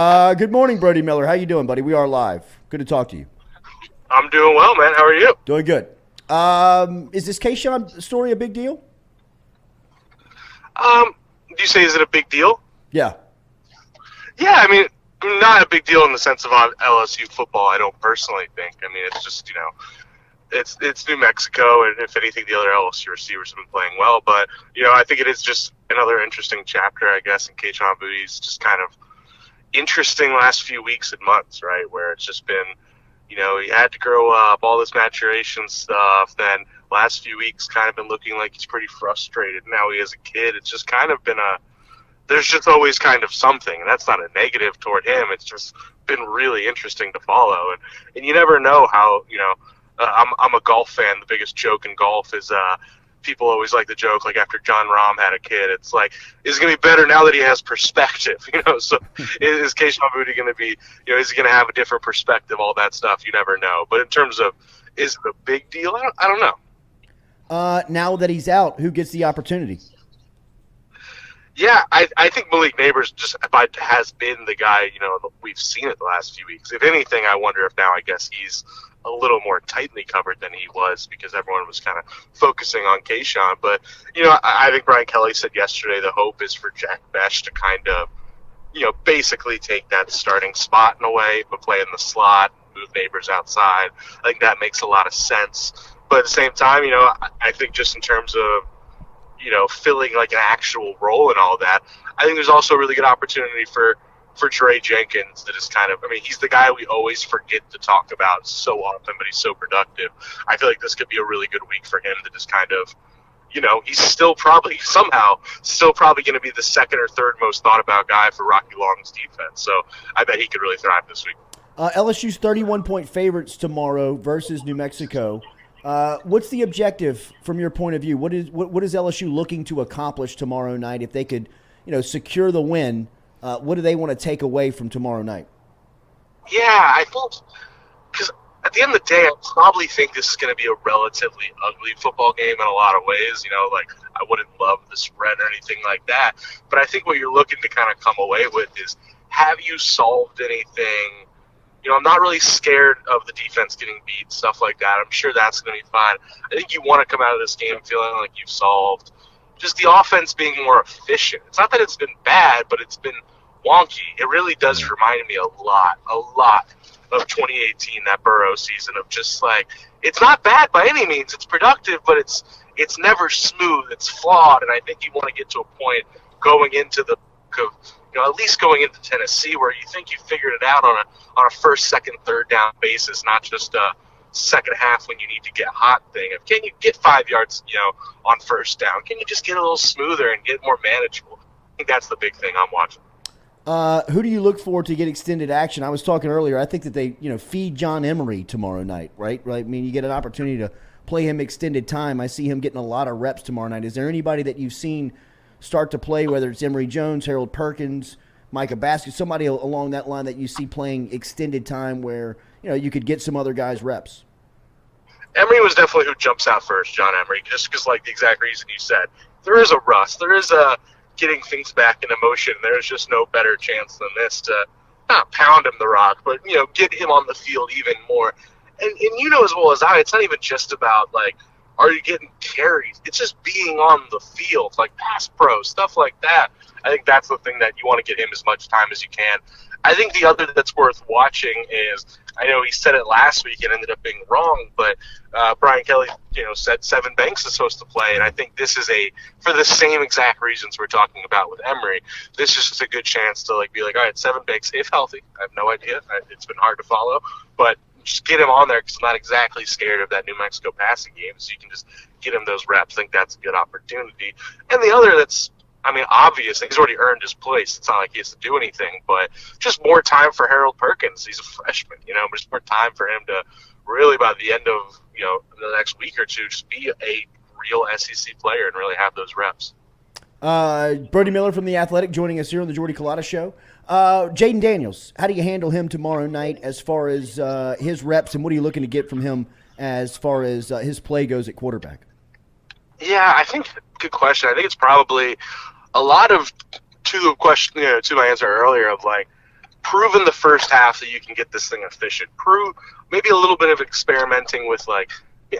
Good morning, Brody Miller. How you doing, buddy? We are live. Good to talk to you. I'm doing well, man. How are you? Doing good. Is this Kayshon story a big deal? Do you say is it a big deal? Yeah. Yeah, I mean, not a big deal in the sense of on LSU football. I don't personally think. I mean, it's just it's New Mexico, and if anything, the other LSU receivers have been playing well. But I think it is just another interesting chapter, I guess, in Kayshon Boutte's just kind of interesting last few weeks and months, right? Where it's just been, he had to grow up, all this maturation stuff. Then last few weeks kind of been looking like he's pretty frustrated. Now he has a kid. It's just kind of been there's just always kind of something. And that's not a negative toward him. It's just been really interesting to follow. And you never know how, I'm a golf fan. The biggest joke in golf is, people always like the joke, like after John Rahm had a kid, it's like, is it going to be better now that he has perspective? So is Kayshon Boutte going to be, is he going to have a different perspective? All that stuff, you never know. But in terms of, is it a big deal? I don't know. Now that he's out, who gets the opportunity? Yeah, I think Malik Neighbors just has been the guy, we've seen it the last few weeks. If anything, I wonder if now I guess he's a little more tightly covered than he was because everyone was kind of focusing on Kayshon. But, I think Brian Kelly said yesterday the hope is for Jack Besh to kind of, basically take that starting spot in a way, but play in the slot, move Neighbors outside. I think that makes a lot of sense. But at the same time, I think just in terms of, filling like an actual role and all that, I think there's also a really good opportunity for Trey Jenkins that is kind of, he's the guy we always forget to talk about so often, but he's so productive. I feel like this could be a really good week for him to just kind of, he's still probably going to be the second or third most thought about guy for Rocky Long's defense. So I bet he could really thrive this week. LSU's 31-point favorites tomorrow versus New Mexico. What's the objective from your point of view? What is LSU looking to accomplish tomorrow night if they could, secure the win? What do they want to take away from tomorrow night? Yeah, I think because at the end of the day, I probably think this is going to be a relatively ugly football game in a lot of ways. Like I wouldn't love the spread or anything like that. But I think what you're looking to kind of come away with is, have you solved anything? I'm not really scared of the defense getting beat, stuff like that. I'm sure that's going to be fine. I think you want to come out of this game feeling like you've solved just the offense being more efficient. It's not that it's been bad, but it's been wonky. It really does remind me a lot of 2018, that Burrow season, of just like, it's not bad by any means. It's productive, but it's never smooth. It's flawed, and I think you want to get to a point going into at least going into Tennessee where you think you figured it out on a first, second, third down basis, not just a second half when you need to get hot thing of, can you get 5 yards, on first down? Can you just get a little smoother and get more manageable? I think that's the big thing I'm watching. Who do you look for to get extended action? I was talking earlier. I think that they, feed John Emery tomorrow night, right? Right. You get an opportunity to play him extended time. I see him getting a lot of reps tomorrow night. Is there anybody that you've seen start to play, whether it's Emory Jones, Harold Perkins, Micah Basket, somebody along that line that you see playing extended time where, you could get some other guys reps? Emery was definitely who jumps out first, John Emery, just because, like, the exact reason you said. There is a rust. There is a getting things back into motion. There's just no better chance than this to not pound him the rock, but, get him on the field even more. And you know as well as I, it's not even just about, like, are you getting carries? It's just being on the field, like pass pro, stuff like that. I think that's the thing that you want to get him as much time as you can. I think the other that's worth watching is, I know he said it last week and ended up being wrong, but Brian Kelly, said Seven Banks is supposed to play, and I think this is for the same exact reasons we're talking about with Emery, this is just a good chance to be like, all right, Seven Banks, if healthy, I have no idea, it's been hard to follow, but just get him on there because I'm not exactly scared of that New Mexico passing game, so you can just get him those reps. I think that's a good opportunity. And the other that's, obvious, he's already earned his place. It's not like he has to do anything, but just more time for Harold Perkins. He's a freshman, just more time for him to really, by the end of, the next week or two, just be a real SEC player and really have those reps. Brody Miller from The Athletic joining us here on the Jordy Culotta Show. Jaden Daniels, how do you handle him tomorrow night as far as his reps, and what are you looking to get from him as far as his play goes at quarterback? Yeah, I think good question. I think it's probably a lot of to my answer earlier of prove in the first half that you can get this thing efficient. Prove maybe a little bit of experimenting with, like,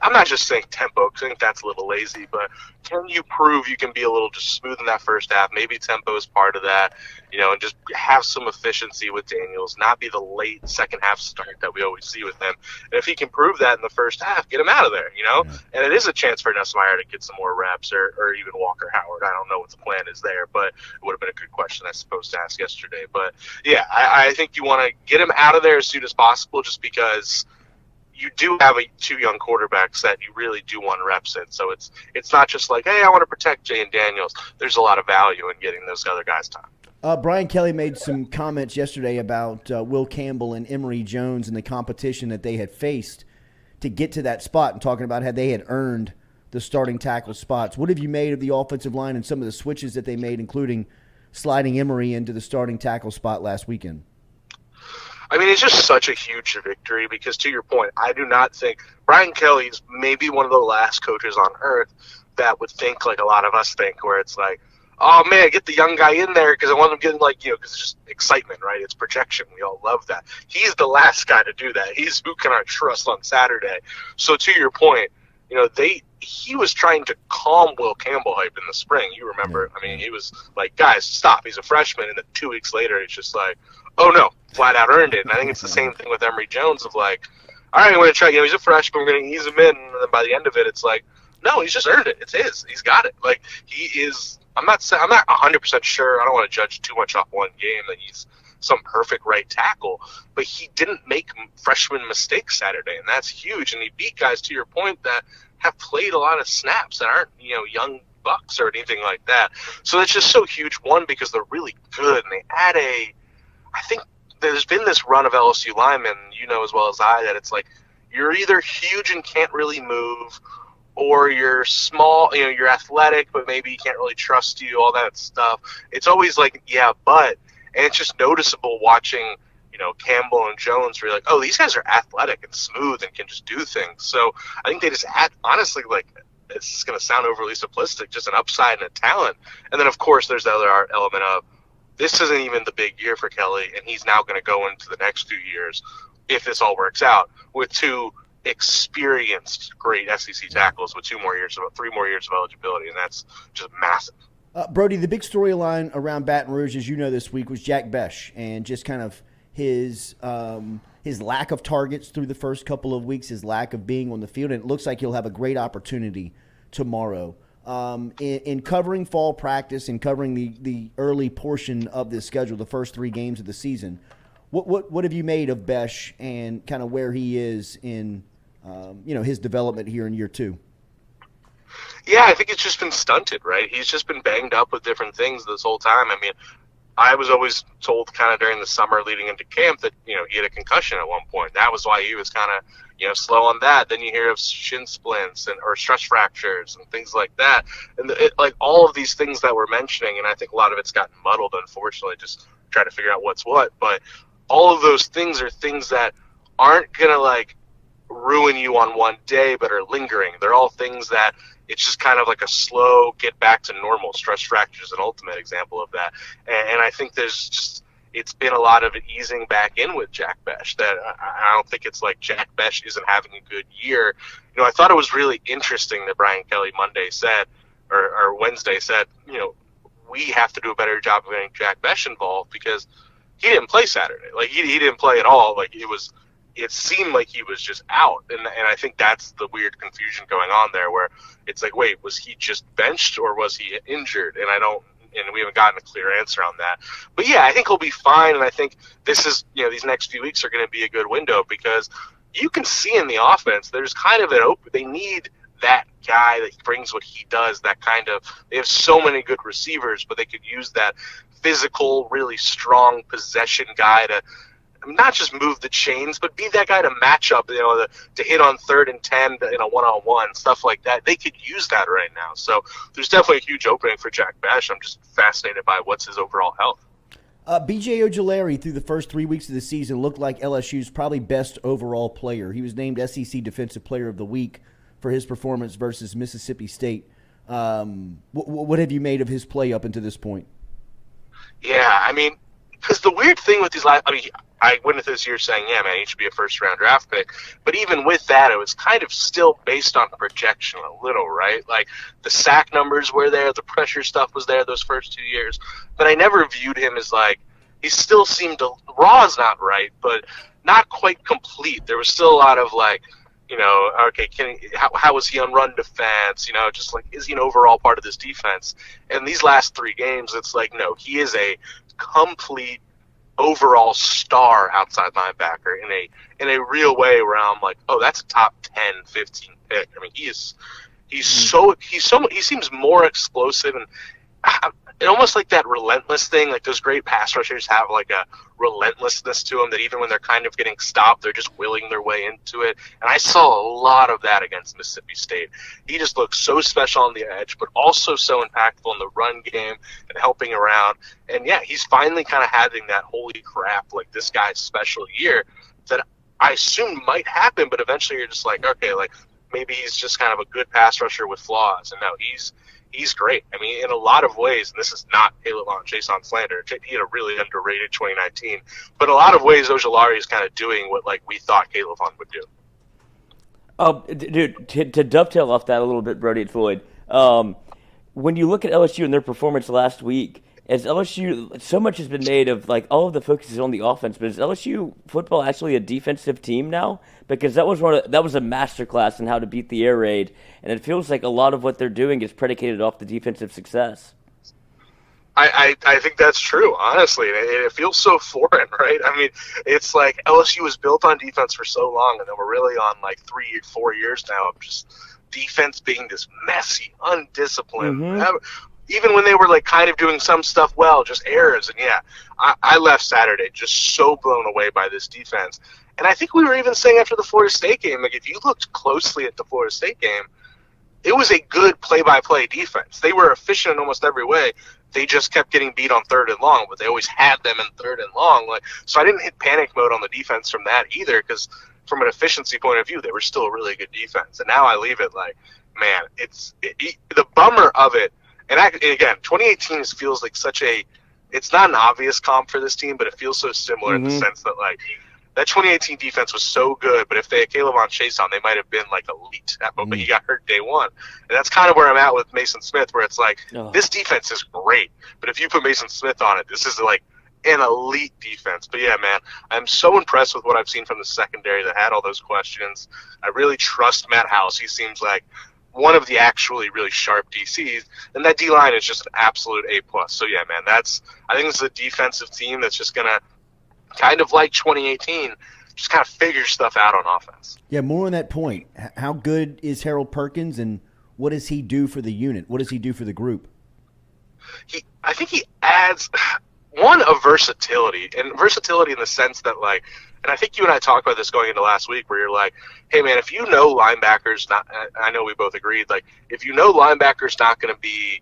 I'm not just saying tempo because I think that's a little lazy, but can you prove you can be a little just smooth in that first half? Maybe tempo is part of that, and just have some efficiency with Daniels, not be the late second half start that we always see with him. And if he can prove that in the first half, get him out of there, Yeah. And it is a chance for Nussmeier to get some more reps or even Walker Howard. I don't know what the plan is there, but it would have been a good question I suppose to ask yesterday. But, yeah, I think you want to get him out of there as soon as possible just because – you do have two young quarterbacks that you really do want reps in. So it's not just like, hey, I want to protect Jay and Daniels. There's a lot of value in getting those other guys time. Brian Kelly made some comments yesterday about Will Campbell and Emory Jones and the competition that they had faced to get to that spot, and talking about how they had earned the starting tackle spots. What have you made of the offensive line and some of the switches that they made, including sliding Emory into the starting tackle spot last weekend? I mean, it's just such a huge victory because, to your point, I do not think Brian Kelly's maybe one of the last coaches on earth that would think like a lot of us think, where it's like, oh, man, get the young guy in there because I want him getting, like, because it's just excitement, right? It's projection. We all love that. He's the last guy to do that. He's who can I trust on Saturday. So, to your point, he was trying to calm Will Campbell hype in the spring. You remember? I mean, he was like, guys, stop. He's a freshman. And then 2 weeks later, it's just like, oh, no, flat out earned it. And I think it's the same thing with Emory Jones of like, all right, I'm going to try. He's a freshman. We're going to ease him in. And then by the end of it, it's like, no, he's just earned it. It's his. He's got it. Like, he is – I'm not 100% sure. I don't want to judge too much off one game that he's some perfect right tackle. But he didn't make freshman mistakes Saturday, and that's huge. And he beat guys, to your point, that have played a lot of snaps that aren't, young bucks or anything like that. So it's just so huge, one, because they're really good. And they add I think there's been this run of LSU linemen, as well as I, that it's like you're either huge and can't really move, or you're small, you're athletic, but maybe he can't really trust you, all that stuff. It's always like, yeah, but, and it's just noticeable watching, Campbell and Jones, where you're like, oh, these guys are athletic and smooth and can just do things. So I think they just add, honestly, like, it's going to sound overly simplistic, just an upside and a talent. And then, of course, there's the other element of, this isn't even the big year for Kelly, and he's now going to go into the next 2 years, if this all works out, with two experienced great SEC tackles with 3 more years of eligibility, and that's just massive. Brody, the big storyline around Baton Rouge, as you know, this week was Jack Besh and just kind of his lack of targets through the first couple of weeks, his lack of being on the field, and it looks like he'll have a great opportunity tomorrow. In covering fall practice and covering the early portion of this schedule, the first 3 games of the season, what have you made of Besh and kind of where he is in his development here in year 2? Yeah, I think it's just been stunted, right? He's just been banged up with different things this whole time. I mean, I was always told kind of during the summer leading into camp that, he had a concussion at one point. That was why he was kind of, slow on that. Then you hear of shin splints or stress fractures and things like that. And like all of these things that we're mentioning, and I think a lot of it's gotten muddled, unfortunately, just trying to figure out what's what. But all of those things are things that aren't going to, like, ruin you on one day but are lingering. They're all things that it's just kind of like a slow get back to normal. Stress fractures is an ultimate example of that. And I think it's been a lot of easing back in with Jack Besh. That I don't think it's like Jack Besh isn't having a good year. I thought it was really interesting that Brian Kelly Monday said, or Wednesday said, we have to do a better job of getting Jack Besh involved because he didn't play Saturday. Like he didn't play at all. Like it seemed like he was just out. And I think that's the weird confusion going on there where it's like, wait, was he just benched or was he injured? And we haven't gotten a clear answer on that. But yeah, I think he'll be fine. And I think this is, these next few weeks are going to be a good window because you can see in the offense, there's kind of they need that guy that brings what he does, that kind of, they have so many good receivers, but they could use that physical, really strong possession guy to not just move the chains, but be that guy to match up, to hit on 3rd and 10 in a one-on-one, stuff like that. They could use that right now. So there's definitely a huge opening for Jack Besh. I'm just fascinated by what's his overall health. B.J. Ojulari, through the first 3 weeks of the season, looked like LSU's probably best overall player. He was named SEC Defensive Player of the Week for his performance versus Mississippi State. What have you made of his play up until this point? Yeah, I mean, because the weird thing with these last, I mean, I went into this year saying, yeah, man, he should be a first-round draft pick. But even with that, it was kind of still based on projection a little, right? Like, the sack numbers were there, the pressure stuff was there those first 2 years. But I never viewed him as, like, he still seemed to, raw's not right, but not quite complete. There was still a lot of, like, you know, okay, how is he on run defense? You know, just like, is he an overall part of this defense? And these last 3 games, it's like, no, he is a complete overall star outside linebacker in a real way where I'm like, oh, that's a top 10, 15 pick. I mean, he seems more explosive and almost like that relentless thing. Like those great pass rushers have like a relentlessness to them that even when they're kind of getting stopped, they're just willing their way into it. And I saw a lot of that against Mississippi State. He just looks so special on the edge, but also so impactful in the run game and helping around. And yeah, he's finally kind of having that holy crap, like this guy's special year that I assumed might happen, but eventually you're just like, okay, like maybe he's just kind of a good pass rusher with flaws. And no, he's great. I mean, in a lot of ways, and this is not Kayshon slander. He had a really underrated 2019, but in a lot of ways, Ojulari is kind of doing what like we thought Kayshon would do. Dude, to dovetail off that a little bit, Brody and Floyd, when you look at LSU and their performance last week, as LSU, so much has been made of like all of the focus is on the offense, but is LSU football actually a defensive team now? Because that was a masterclass in how to beat the air raid, and it feels like a lot of what they're doing is predicated off the defensive success. I think that's true, honestly. It feels so foreign, right? I mean, it's like LSU was built on defense for so long, and then we're really on like 3-4 years now of just defense being this messy, undisciplined. Mm-hmm. Even when they were like kind of doing some stuff well, just errors. And yeah, I left Saturday just so blown away by this defense. And I think we were even saying after the Florida State game, like if you looked closely at the Florida State game, it was a good play-by-play defense. They were efficient in almost every way. They just kept getting beat on 3rd and long, but they always had them in 3rd and long. Like, so I didn't hit panic mode on the defense from that either, because from an efficiency point of view, they were still a really good defense. And now I leave it like, man, the bummer of it. And again, 2018 feels like it's not an obvious comp for this team, but it feels so similar in the sense that like that 2018 defense was so good, but if they had Kayshon on, they might have been like elite. But he got hurt day one. And that's kind of where I'm at with Mason Smith, where it's like, this defense is great, but if you put Mason Smith on it, this is like an elite defense. But yeah, man, I'm so impressed with what I've seen from the secondary that had all those questions. I really trust Matt House. He seems like one of the actually really sharp DCs, and that D-line is just an absolute A+. So yeah, man, I think this is a defensive team that's just gonna kind of like 2018, just kind of figure stuff out on offense. Yeah, more on that point. How good is Harold Perkins, and what does he do for the unit? What does he do for the group? I think he adds a versatility in the sense that like, and I think you and I talked about this going into last week, where you're like, hey man, if you know linebackers not, I know we both agreed, like if you know linebackers not going to be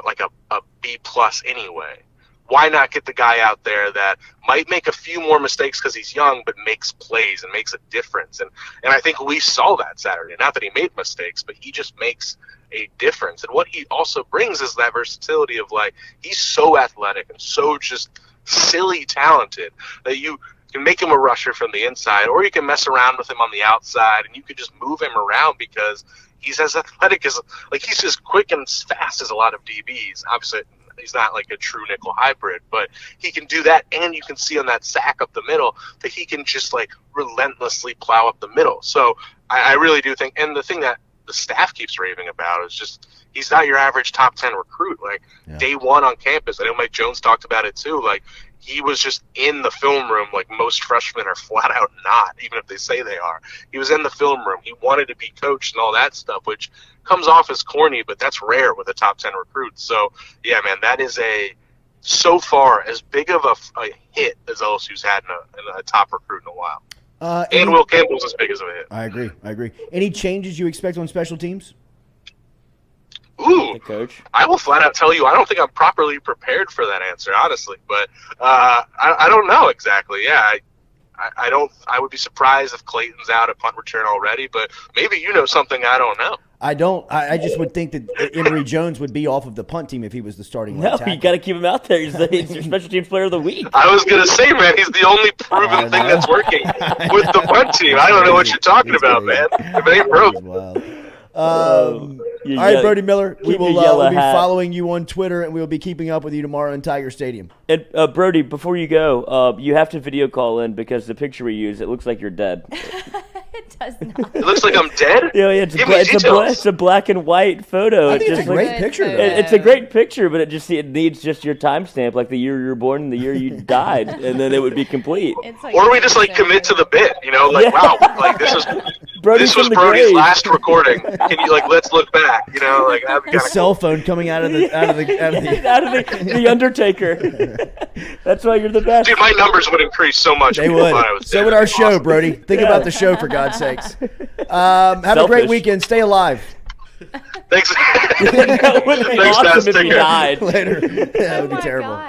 like a B+ anyway, why not get the guy out there that might make a few more mistakes because he's young, but makes plays and makes a difference? And I think we saw that Saturday. Not that he made mistakes, but he just makes a difference. And what he also brings is that versatility of like, he's so athletic and so just silly talented that you can make him a rusher from the inside, or you can mess around with him on the outside and you can just move him around because he's as athletic as, like, he's as quick and as fast as a lot of DBs. Obviously, he's not like a true nickel hybrid, but he can do that, and you can see on that sack up the middle that he can just like relentlessly plow up the middle. So I really do think, and the thing that the staff keeps raving about is just he's not your average top 10 recruit. Like day one on campus, I know Mike Jones talked about it too. Like he was just in the film room, like most freshmen are flat out not, even if they say they are. He was in the film room. He wanted to be coached and all that stuff, which comes off as corny, but that's rare with a top 10 recruit. So yeah, man, that is so far as big of a hit as LSU's had in a top recruit in a while. And Will Campbell's as big as a hit. I agree. Any changes you expect on special teams? Ooh, Coach. I will flat out tell you, I don't think I'm properly prepared for that answer, honestly. But I don't know exactly. Yeah, I would be surprised if Clayton's out at punt return already, but maybe you know something I don't know. I don't. I just would think that Emory Jones would be off of the punt team if he was the starting right tackle. You got to keep him out there. He's your special teams player of the week. I was going to say, man, he's the only proven thing that's working with the punt team. I don't know what you're talking about, man. If it ain't broke. All right, Brody Miller, we will be following you on Twitter, and we will be keeping up with you tomorrow in Tiger Stadium. And Brody, before you go, you have to video call in because the picture we use, it looks like you're dead. It does not. It looks like I'm dead? Yeah, it's a black and white photo. I think it's a great picture, though. It's a great picture, but it needs just your timestamp, like the year you were born and the year you died, and then it would be complete. Or we just commit to the bit, wow, this was Brody's last recording. Can you let's look back, that'd be his cell phone coming out of the the Undertaker. That's why you're the best. Dude, my numbers would increase so much. They would. So would our show, Brody. Think about the show, for God's sakes. Have a great weekend. Stay alive. Thanks. That would be awesome if he died. Later. That would be terrible. God.